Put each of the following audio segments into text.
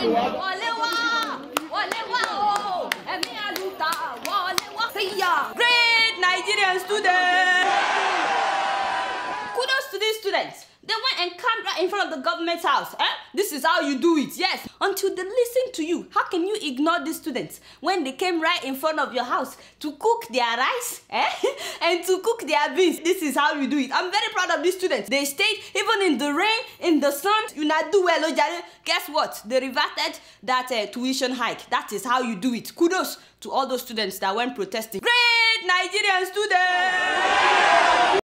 Great Nigerian students! Kudos to these students. They went and camped right in front of the government house. This is how you do it, yes. Until they listen to you. How can you ignore these students when they came right in front of your house to cook their rice and to cook their beans? This is how you do it. I'm very proud of these students. They stayed even in the rain, in the sun. You not do well, Ojare. Guess what? They reverted that tuition hike. That is how you do it. Kudos to all those students that went protesting. Great Nigerian students!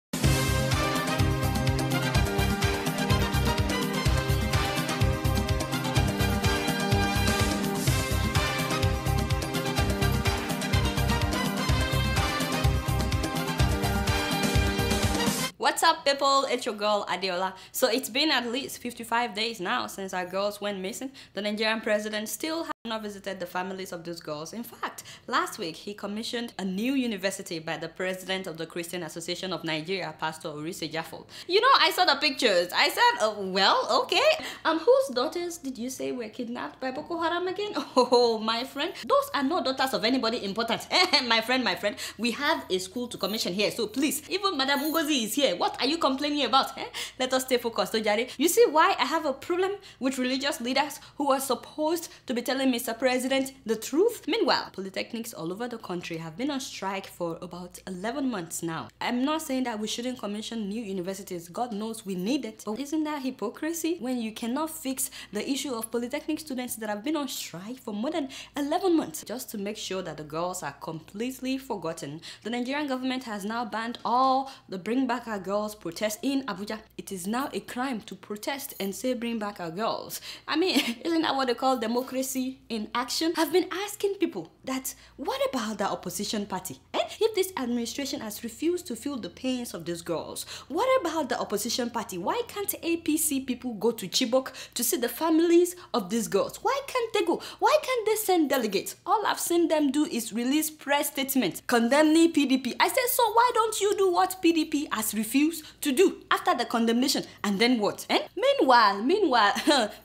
What's up, people? It's your girl Adeola. So it's been at least 55 days now since our girls went missing. The Nigerian president still has not visited the families of those girls. In fact, last week he commissioned a new university by the president of the Christian Association of Nigeria, Pastor Orise Jaffo. You know, I saw the pictures. I said, well, okay. Whose daughters did you say were kidnapped by Boko Haram again? Oh, my friend, those are not daughters of anybody important. my friend, we have a school to commission here, so please, even Madam Ngozi is here. What are you complaining about? Let us stay focused, Ojare. You see why I have a problem with religious leaders who are supposed to be telling Mr. President the truth? Meanwhile, polytechnics all over the country have been on strike for about 11 months now. I'm not saying that we shouldn't commission new universities. God knows we need it. But isn't that hypocrisy when you cannot fix the issue of polytechnic students that have been on strike for more than 11 months? Just to make sure that the girls are completely forgotten, the Nigerian government has now banned all the Bring Back Our Girls protests in Abuja. It is now a crime to protest and say bring back our girls. I mean, isn't that what they call democracy in action? I've been asking people that, what about the opposition party? If this administration has refused to feel the pains of these girls, what about the opposition party? Why can't APC people go to Chibok to see the families of these girls? Why can't they go? Why can't they send delegates? All I've seen them do is release press statements condemning PDP. I said, so why don't you do what PDP has refused to do after the condemnation? And then what? Meanwhile,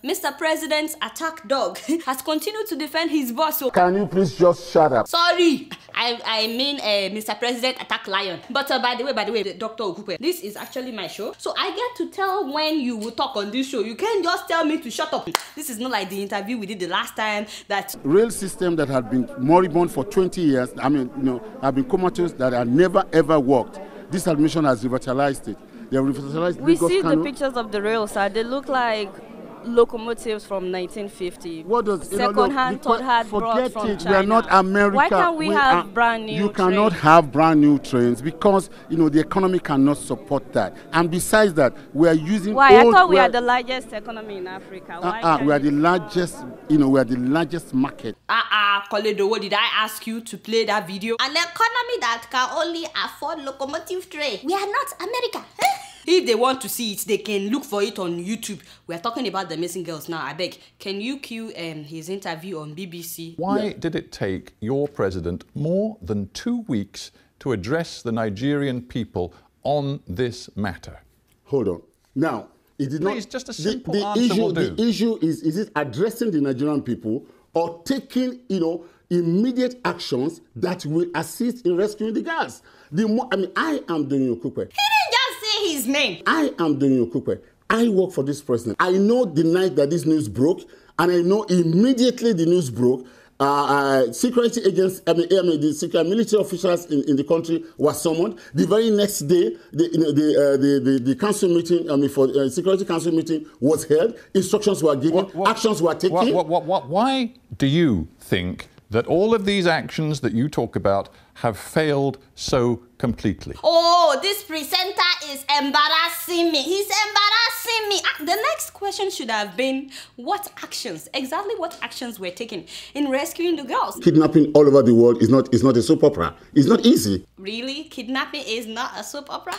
Mr. President's attack dog has continued to defend his boss. So can you please just shut up? Sorry, I mean Mr. President attack lion. But by the way, Dr. Okupe, this is actually my show, so I get to tell when you will talk on this show. You can't just tell me to shut up. This is not like the interview we did the last time that rail system that had been moribund for 20 years. I mean, you know, have been comatose, that had never ever worked. This administration has revitalized it. They have revitalized. We see the pictures of the rail, sir. They look like locomotives from 1950. What does second-hand, third-hand brought from China? We are not America. Why can't we have brand new trains? You cannot have brand new trains because, you know, the economy cannot support that. And besides that, we are using. Why? I thought we are the largest economy in Africa. Why? We are the largest. You know, we are the largest market. Koledo, what did I ask you to play that video? An economy that can only afford locomotive train. We are not America. If they want to see it, they can look for it on YouTube. We are talking about the missing girls now. I beg, can you cue his interview on BBC? Why did it take your president more than 2 weeks to address the Nigerian people on this matter? Hold on. Now, it did Please, not. just a simple answer will do. The issue is it addressing the Nigerian people or taking, you know, immediate actions that will assist in rescuing the girls? I am doing Okupe. His name. I am Daniel Okupe. I work for this president. I know the night that this news broke, and I know immediately the news broke. Security agents, the secret military officials in the country were summoned. The very next day, the council meeting, for security council meeting was held. Instructions were given. Actions were taken. Why do you think that all of these actions that you talk about have failed so completely? Oh, this presenter is embarrassing me. He's embarrassing me. The next question should have been, exactly what actions were taken in rescuing the girls? Kidnapping all over the world is not a soap opera. It's not easy. Really? Kidnapping is not a soap opera?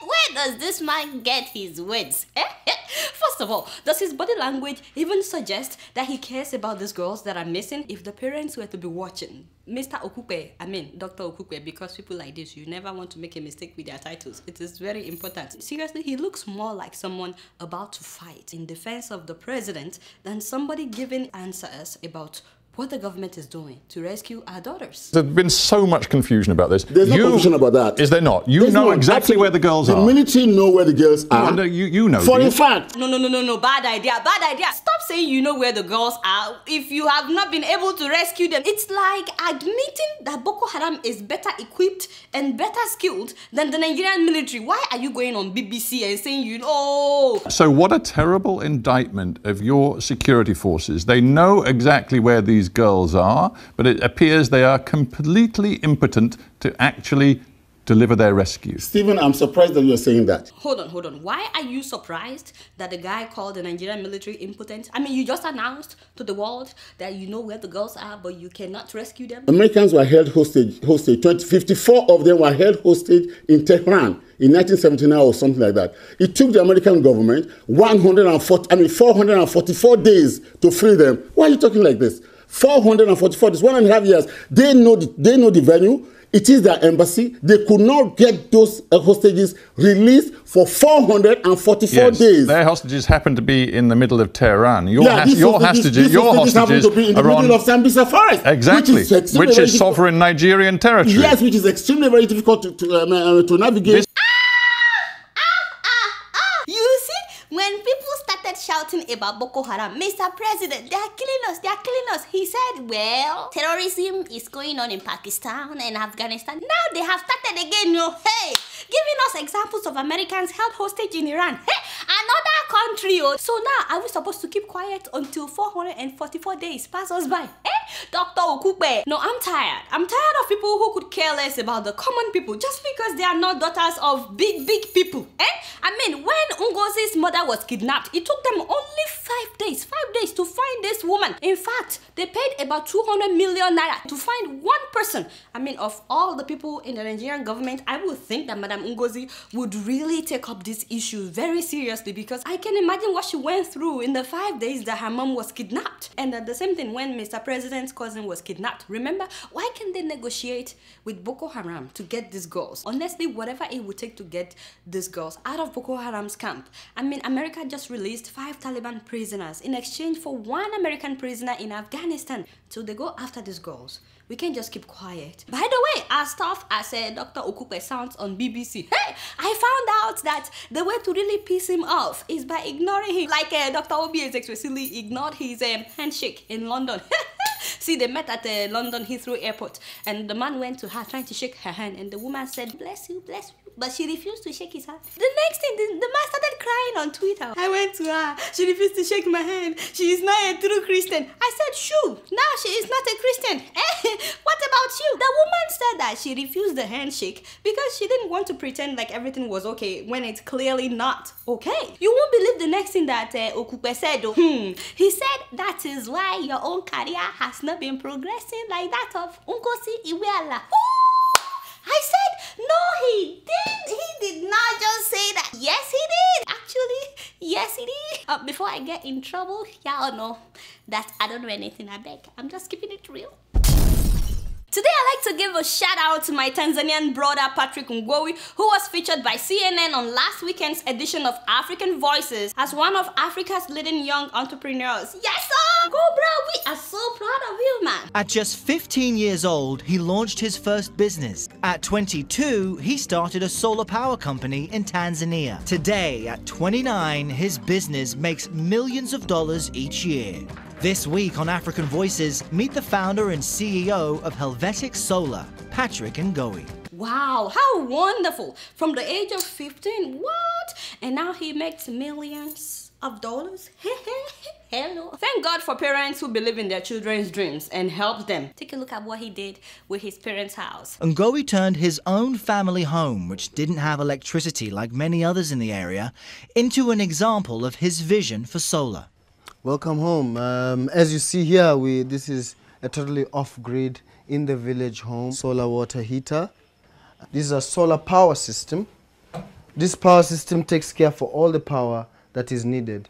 Where does this man get his words? First First of all, does his body language even suggest that he cares about these girls that are missing? If the parents were to be watching, Dr. Okukwe, because people like this, you never want to make a mistake with their titles. It is very important. Seriously, he looks more like someone about to fight in defense of the president than somebody giving answers about what the government is doing to rescue our daughters. There's been so much confusion about this. There's no confusion about that. Is there not? You know exactly where the girls are. The military know where the girls are. No, you know. For a fact. No. Bad idea. Stop saying you know where the girls are if you have not been able to rescue them. It's like admitting that Boko Haram is better equipped and better skilled than the Nigerian military. Why are you going on BBC and saying you know? So what a terrible indictment of your security forces. They know exactly where these girls are, but it appears they are completely impotent to actually deliver their rescue. Stephen, I'm surprised that you're saying that. Hold on. Why are you surprised that the guy called the Nigerian military impotent? I mean, you just announced to the world that you know where the girls are, but you cannot rescue them. Americans were held hostage. 54 of them were held hostage in Tehran in 1979 or something like that. It took the American government 444 days to free them. Why are you talking like this? 444 days, 1.5 years. They know the venue. It is their embassy. They could not get those hostages released for 444 days. Their hostages happen to be in the middle of Tehran. Your hostages happen to be in the middle of Sambisa Forest. Exactly, which is sovereign Nigerian territory. Yes, which is extremely very difficult to navigate. You see, when people started shouting about Boko Haram, Mr. President, they are killing us. He said, well, terrorism is going on in Pakistan and Afghanistan. Now they have started again, hey, giving us examples of Americans held hostage in Iran. Hey, another country. So now, are we supposed to keep quiet until 444 days pass us by? Dr. Okukwe. No, I'm tired. I'm tired of people who could care less about the common people just because they are not daughters of big people. I mean, when Ngozi's mother was kidnapped, it took them only 5 days to find this woman. In fact, they paid about 200 million naira to find one person. I mean, of all the people in the Nigerian government, I would think that Madam Ngozi would really take up this issue very seriously, because I can imagine what she went through in the 5 days that her mom was kidnapped. And the same thing when Mr. President's cousin was kidnapped. Remember, why can't they negotiate with Boko Haram to get these girls? Honestly, whatever it would take to get these girls out of Boko Haram's camp. I mean, America just released 5 Taliban prisoners in exchange for 1 American prisoner in Afghanistan. So they go after these girls. We can't just keep quiet. By the way, as tough as Dr. Okukwe sounds on BBC, hey, I found out that the way to really piss him off is by ignoring him. Like Dr. Obi Ezekwesili ignored his handshake in London. See, they met at London Heathrow Airport, and the man went to her trying to shake her hand, and the woman said, bless you, but she refused to shake his hand. The next thing, the man started crying on Twitter. I went to her, she refused to shake my hand. She is not a true Christian. I said, shoo, now she is not a Christian. What about you? The woman said that she refused the handshake because she didn't want to pretend like everything was okay when it's clearly not okay. You won't believe the next thing that Okukwe said though. He said that is why your own career has not been progressing like that of Nkosi Iweala. I said, no, he didn't. He did not just say that. Yes, he did. Actually, yes, he did. Before I get in trouble, y'all know that I don't know anything, I beg. I'm just keeping it real. Today, I'd like to give a shout out to my Tanzanian brother Patrick Ngowi, who was featured by CNN on last weekend's edition of African Voices as one of Africa's leading young entrepreneurs. Yes, sir! Go, bro! We are so proud of you, man! At just 15 years old, he launched his first business. At 22, he started a solar power company in Tanzania. Today, at 29, his business makes millions of dollars each year. This week on African Voices, meet the founder and CEO of Helvetic Solar, Patrick Ngowi. Wow, how wonderful! From the age of 15, what? And now he makes millions of dollars? Hello. Thank God for parents who believe in their children's dreams and help them. Take a look at what he did with his parents' house. Ngowi turned his own family home, which didn't have electricity like many others in the area, into an example of his vision for solar. Welcome home. As you see here, this is a totally off-grid in the village home solar water heater. This is a solar power system. This power system takes care for all the power that is needed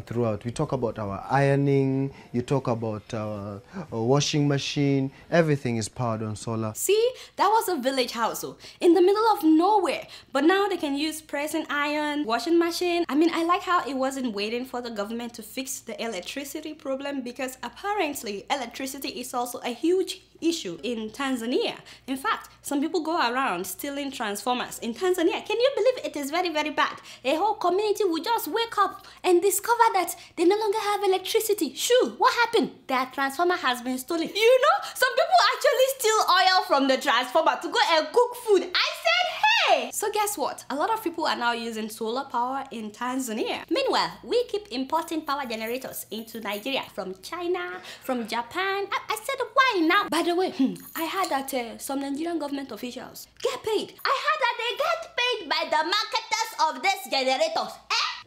throughout. We talk about our ironing, you talk about our washing machine, everything is powered on solar. See, that was a village household in the middle of nowhere, but now they can use pressing iron, washing machine. I mean, I like how it wasn't waiting for the government to fix the electricity problem, because apparently electricity is also a huge issue in Tanzania. In fact, some people go around stealing transformers in Tanzania. Can you believe it is very, very bad? A whole community will just wake up and discover that they no longer have electricity. Shoo, what happened? Their transformer has been stolen. You know, some people actually steal oil from the transformer to go and cook food. I said, hey! So guess what? A lot of people are now using solar power in Tanzania. Meanwhile, we keep importing power generators into Nigeria from China, from Japan. I said, why now? By the way, I heard that some Nigerian government officials get paid. I heard that they get paid by the marketers of these generators.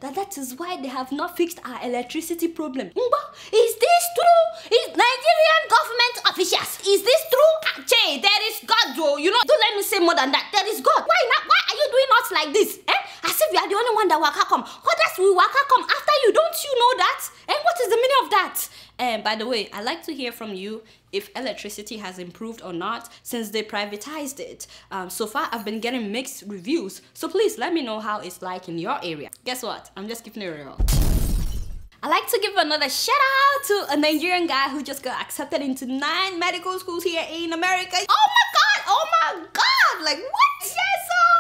That is why they have not fixed our electricity problem. Is this true? Is Nigerian government officials? Is this true? Che, there is God, Joe. You know, don't let me say more than that. There is God. Why not? Why are you doing us like this? As if you are the only one that waka come. Others will waka come after you. Don't you know that? And what is the meaning of that? And by the way, I'd like to hear from you if electricity has improved or not since they privatized it. So far, I've been getting mixed reviews. So please let me know how it's like in your area. Guess what? I'm just keeping it real. I'd like to give another shout out to a Nigerian guy who just got accepted into 9 medical schools here in America. Oh my God! Oh my God! Like what? Yes,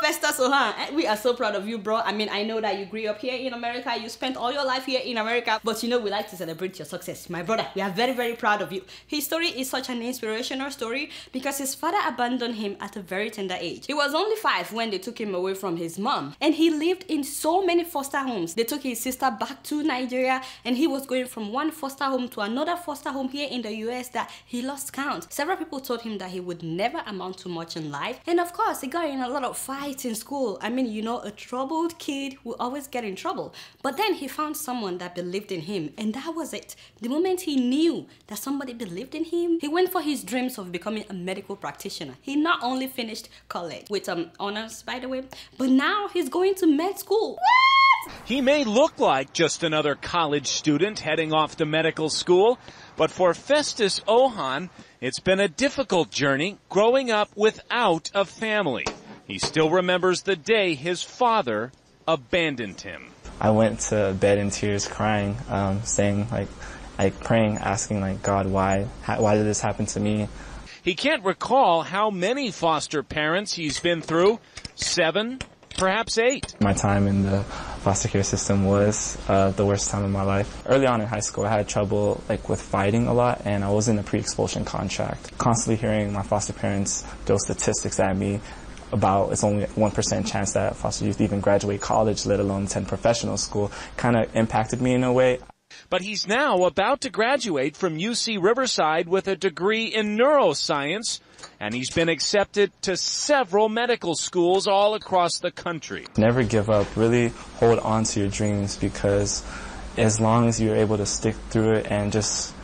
Festus Ohan, we are so proud of you, bro. I mean, I know that you grew up here in America, you spent all your life here in America, but you know, we like to celebrate your success. My brother, we are very, very proud of you. His story is such an inspirational story because his father abandoned him at a very tender age. He was only 5 when they took him away from his mom, and he lived in so many foster homes. They took his sister back to Nigeria, and he was going from one foster home to another foster home here in the US that he lost count. Several people told him that he would never amount to much in life, and of course, he got in a lot of fights in school. I mean, you know, a troubled kid will always get in trouble. But then he found someone that believed in him, and that was it. The moment he knew that somebody believed in him, he went for his dreams of becoming a medical practitioner. He not only finished college with honors, by the way, but now he's going to med school. What? He may look like just another college student heading off to medical school, but for Festus Ohan, it's been a difficult journey growing up without a family. He still remembers the day his father abandoned him. I went to bed in tears crying, saying like praying, asking like, God, why did this happen to me? He can't recall how many foster parents he's been through, 7, perhaps 8. My time in the foster care system was the worst time of my life. Early on in high school, I had trouble with fighting a lot, and I was in a pre-expulsion contract. Constantly hearing my foster parents throw statistics at me about it's only 1% chance that foster youth even graduate college, let alone attend professional school, kind of impacted me in a way. But he's now about to graduate from UC Riverside with a degree in neuroscience, and he's been accepted to several medical schools all across the country. Never give up. Really hold on to your dreams, because as long as you're able to stick through it and just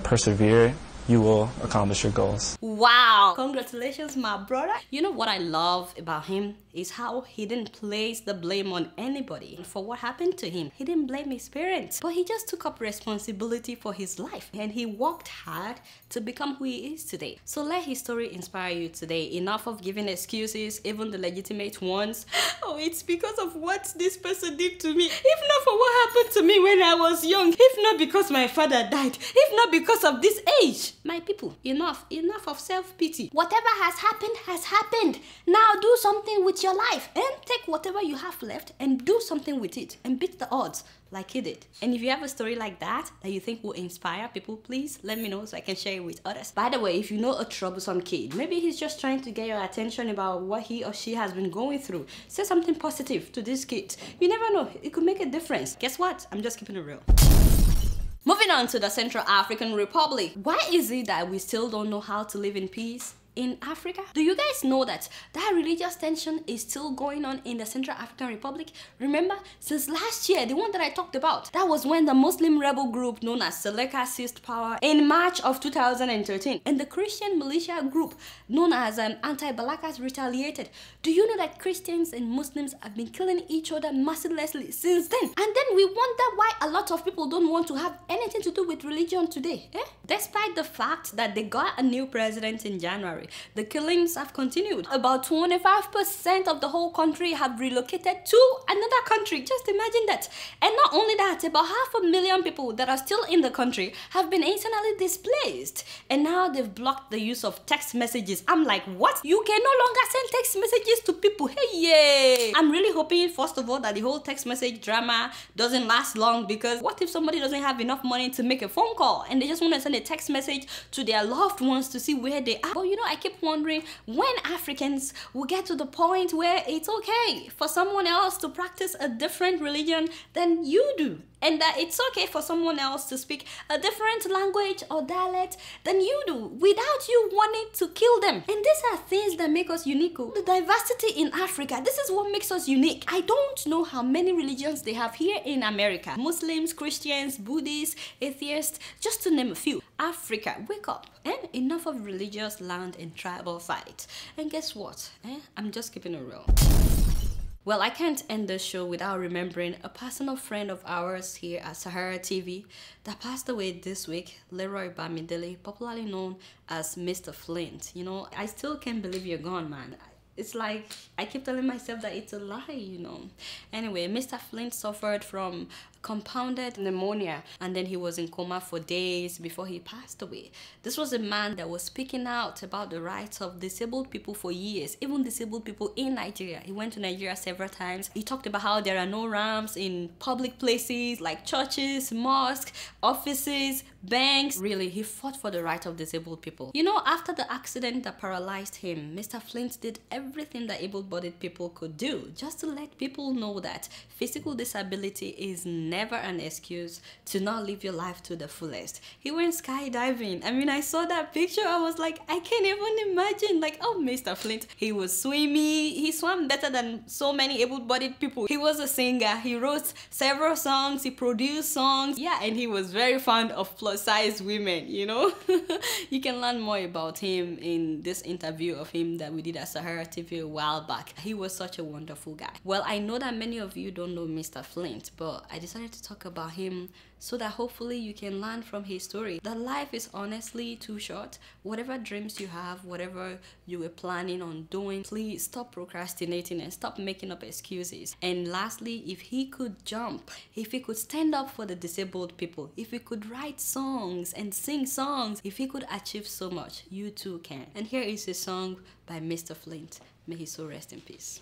persevere, you will accomplish your goals. Wow! Congratulations, my brother. You know what I love about him is how he didn't place the blame on anybody for what happened to him. He didn't blame his parents, but he just took up responsibility for his life, and he worked hard to become who he is today. So let his story inspire you today. Enough of giving excuses, even the legitimate ones. Oh, it's because of what this person did to me. If not for what happened to me when I was young, if not because my father died, if not because of this age. My people, enough of self-pity. Whatever has happened. Now do something with your life, and take whatever you have left and do something with it and beat the odds like he did. And if you have a story like that you think will inspire people, please let me know so I can share it with others. By the way, if you know a troublesome kid, maybe he's just trying to get your attention about what he or she has been going through, say something positive to this kid. You never know, it could make a difference. Guess what? I'm just keeping it real. Moving on to the Central African Republic. Why is it that we still don't know how to live in peace? in Africa? Do you guys know that religious tension is still going on in the Central African Republic? Remember, since last year, the one that I talked about, that was when the Muslim rebel group known as Seleka seized power in March of 2013, and the Christian militia group known as Anti-Balakas retaliated. Do you know that Christians and Muslims have been killing each other mercilessly since then? And then we wonder why a lot of people don't want to have anything to do with religion today. Despite the fact that they got a new president in January, the killings have continued. About 25% of the whole country have relocated to another country. Just imagine that. And not only that, about 500,000 people that are still in the country have been internally displaced. And now they've blocked the use of text messages. I'm like, what? You can no longer send text messages to people. Hey, yay! I'm really hoping, first of all, that the whole text message drama doesn't last long, because what if somebody doesn't have enough money to make a phone call and they just want to send a text message to their loved ones to see where they are? But you know, I keep wondering when Africans will get to the point where it's okay for someone else to practice a different religion than you do, and that it's okay for someone else to speak a different language or dialect than you do without you wanting to kill them. And these are things that make us unique. The diversity in Africa, this is what makes us unique. I don't know how many religions they have here in America. Muslims, Christians, Buddhists, atheists, just to name a few. Africa, wake up. And enough of religious land and tribal fight. And guess what? I'm just keeping it real. Well, I can't end this show without remembering a personal friend of ours here at SaharaTV that passed away this week, Leroy Bamidele, popularly known as Mr. Flint. You know, I still can't believe you're gone, man. It's like I keep telling myself that it's a lie, you know. Anyway, Mr. Flint suffered from compounded pneumonia, and then he was in coma for days before he passed away. This was a man that was speaking out about the rights of disabled people for years, even disabled people in Nigeria. He went to Nigeria several times. He talked about how there are no ramps in public places like churches, mosques, offices, banks. Really, he fought for the right of disabled people. You know, after the accident that paralyzed him, Mr. Flint did everything that able-bodied people could do just to let people know that physical disability is never an excuse to not live your life to the fullest. He went skydiving. I mean, I saw that picture. I was like, I can't even imagine. Like, oh, Mr. Flint. He was swimming. He swam better than so many able-bodied people. He was a singer. He wrote several songs. He produced songs. Yeah, and he was very fond of plus-size women, you know. You can learn more about him in this interview of him that we did at SaharaTV a while back. He was such a wonderful guy. Well, I know that many of you don't know Mr. Flint, but I decided to talk about him so that hopefully you can learn from his story that life is honestly too short. Whatever dreams you have, whatever you were planning on doing, please stop procrastinating and stop making up excuses. And lastly, if he could jump, if he could stand up for the disabled people, if he could write songs and sing songs, if he could achieve so much, you too can. And here is a song by Mr. Flint. May his soul rest in peace.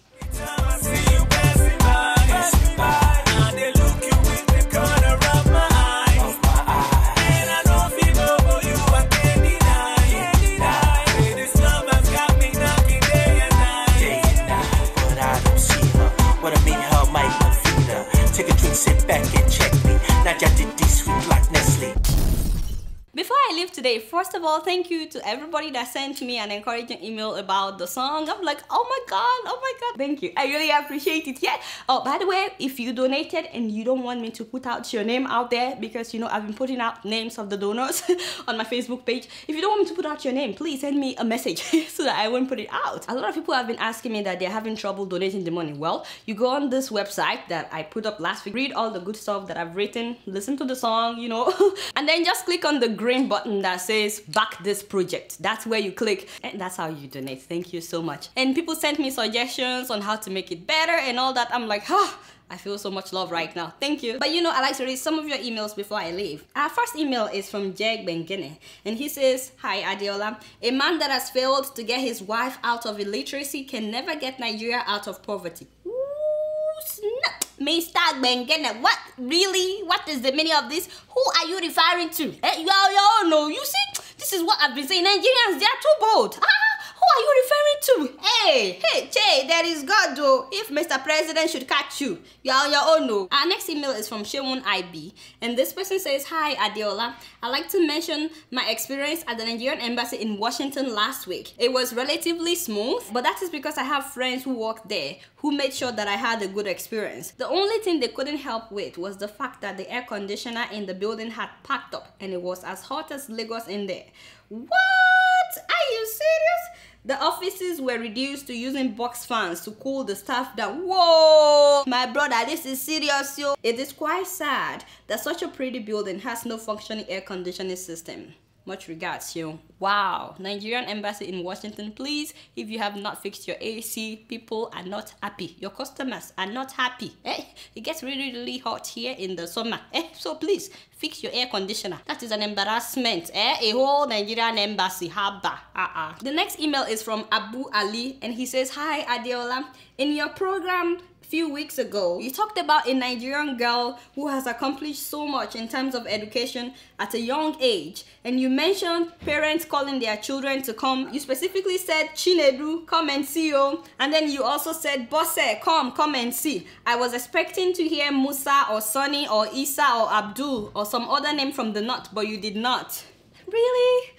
Before I leave today, first of all, thank you to everybody that sent me an encouraging email about the song. I'm like, oh my god, thank you. I really appreciate it. Yeah. Oh, by the way, if you donated and you don't want me to put out your name out there, because you know I've been putting out names of the donors on my Facebook page. If you don't want me to put out your name, please send me a message so that I won't put it out. A lot of people have been asking me that they're having trouble donating the money. Well, you go on this website that I put up last week, read all the good stuff that I've written, listen to the song, you know, and then just click on the green button that says back this project. That's where you click, and that's how you donate. Thank you so much. And people sent me suggestions on how to make it better and all that. I'm like, I feel so much love right now. Thank you. But you know, I like to read some of your emails before I leave. Our first email is from Jeg Bengene, and he says, hi Adeola, a man that has failed to get his wife out of illiteracy can never get Nigeria out of poverty. Ooh, snap. Mr. Bengene, what? Really? What is the meaning of this? Who are you referring to? Y'all know. You see, this is what I've been saying. Nigerians, they are too bold. Who are you referring to? Hey, Che, there is God though. If Mr. President should catch you, you're on your own no. Our next email is from Shewun IB, and this person says, "Hi Adeola, I'd like to mention my experience at the Nigerian embassy in Washington last week. It was relatively smooth, but that is because I have friends who work there who made sure that I had a good experience. The only thing they couldn't help with was the fact that the air conditioner in the building had packed up and it was as hot as Lagos in there." What? Are you serious? The offices were reduced to using box fans to cool the staff down. Whoa! My brother, this is serious, yo. It is quite sad that such a pretty building has no functioning air conditioning system. Much regards, yo. Wow. Nigerian embassy in Washington, please, if you have not fixed your AC, people are not happy. Your customers are not happy. It gets really, really hot here in the summer. So please, fix your air conditioner. That is an embarrassment. A whole Nigerian embassy. Haba. The next email is from Abu Ali, and he says, "Hi Adeola, in your program few weeks ago, you talked about a Nigerian girl who has accomplished so much in terms of education at a young age, and you mentioned parents calling their children to come. You specifically said, Chinedu, come and see you, and then you also said, Bosse, come and see. I was expecting to hear Musa or Sonny or Isa or Abdul or some other name from the north, but you did not." Really?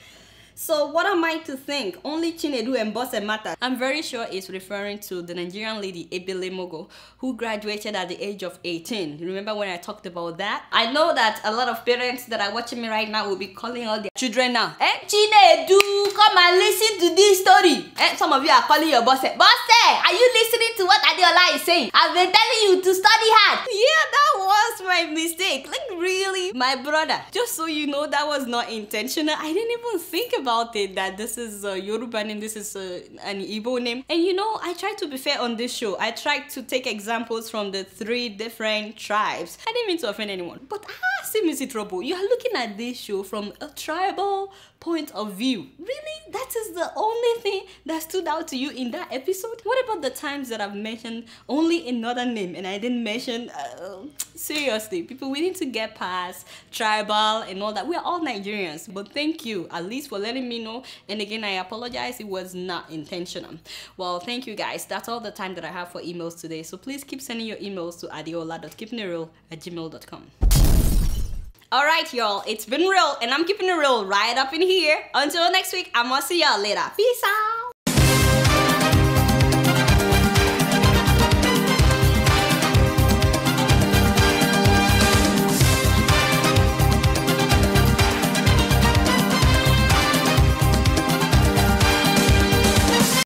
So what am I to think? Only Chinedu and Bosse matter. I'm very sure it's referring to the Nigerian lady Ebele Mogo, who graduated at the age of 18. Remember when I talked about that? I know that a lot of parents that are watching me right now will be calling all their children now. Chinedu, come and listen to this story. Some of you are calling your Bosse. Bosse, are you listening to what Adeola is saying? I've been telling you to study hard. Yeah, that was my mistake. Like really, my brother. Just so you know, that was not intentional. I didn't even think about it that this is a Yoruba name, this is an Igbo name. And you know, I try to be fair on this show. I tried to take examples from the 3 different tribes. I didn't mean to offend anyone, but see Missy Trouble, you are looking at this show from a tribal point of view. Really? That is the only thing that stood out to you in that episode? What about the times that I've mentioned only another name and I didn't mention seriously, people, we need to get past tribal and all that. We're all Nigerians, but thank you at least for letting me know. And again, I apologize, it was not intentional. Well, thank you guys. That's all the time that I have for emails today, so please keep sending your emails to adeola.keepingitreal@gmail.com. Alright y'all, it's been real and I'm keeping it real right up in here. Until next week, I'm gonna see y'all later. Peace out.